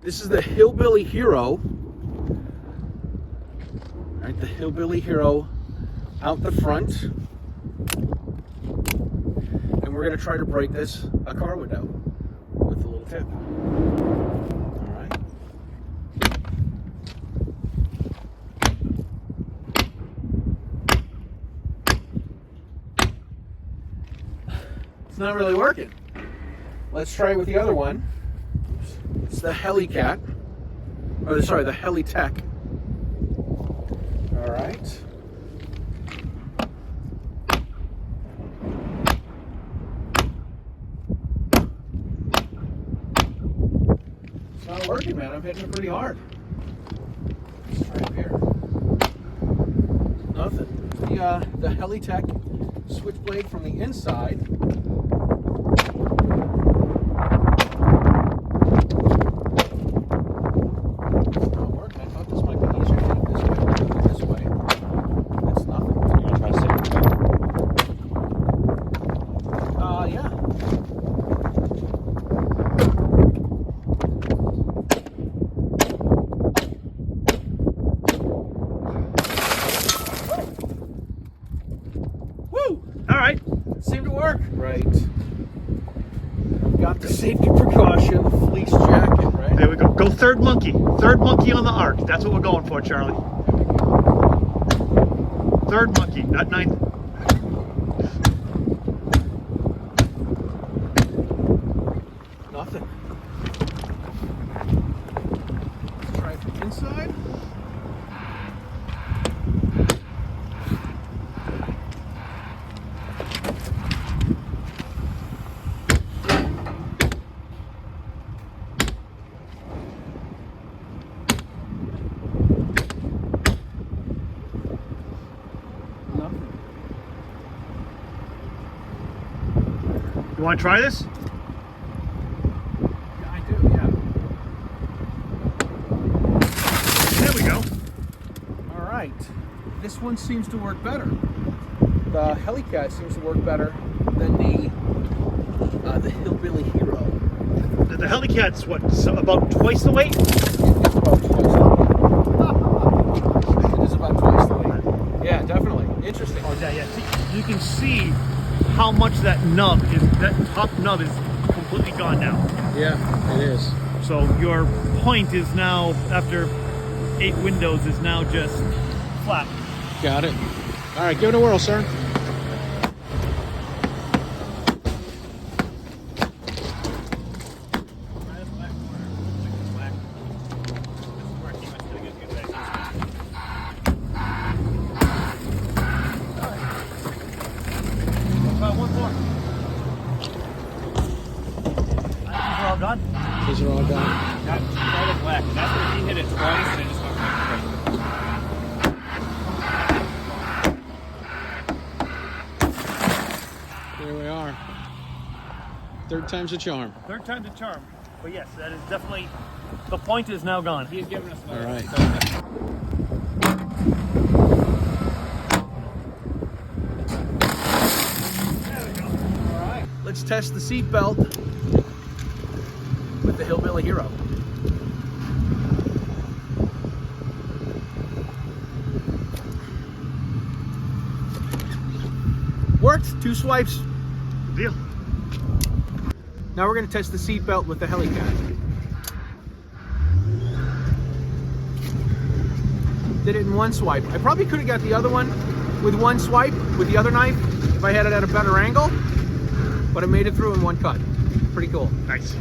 This is the Hillbilly Hero. All right, the Hillbilly Hero out the front. And we're going to try to break this a car window with a little tip. All right. It's not really working. Let's try it with the other one. It's the Helly Cat. Oh, sorry, the Helly Tec. All right. It's not working, man. I'm hitting it pretty hard. Let's try it here. Nothing. The Helly Tec switchblade from the inside. Seemed to work. Right. I've got the safety precaution, the fleece jacket, right? There we go. Go third monkey. Third monkey on the arc. That's what we're going for, Charlie. Third monkey, not ninth. Nothing. Let's try it from inside. You want to try this? Yeah, I do, yeah. There we go. All right. This one seems to work better. The Helly Cat seems to work better than the Hillbilly Hero. The Helly Cat's what, so about twice the weight? It's about twice the weight. It is about twice the weight. Yeah, definitely. Interesting. Oh, yeah. See, you can see how much that top nub is completely gone now. Yeah, it is. So your point is now, after 8 windows, is now just flat. Got it. All right, give it a whirl, sir. Done. These are all done. Try the black. That's where he hit it twice and it just went right. There we are. Third time's a charm. Third time's a charm. But yes, that is definitely, the point is now gone. He's giving us All right. There we go. All right. Let's test the seatbelt with the Hillbilly Hero. Worked. 2 swipes. Good deal. Now we're going to test the seatbelt with the Helly Cat. Did it in 1 swipe. I probably could have got the other one with 1 swipe with the other knife if I had it at a better angle, but I made it through in 1 cut. Pretty cool. Nice.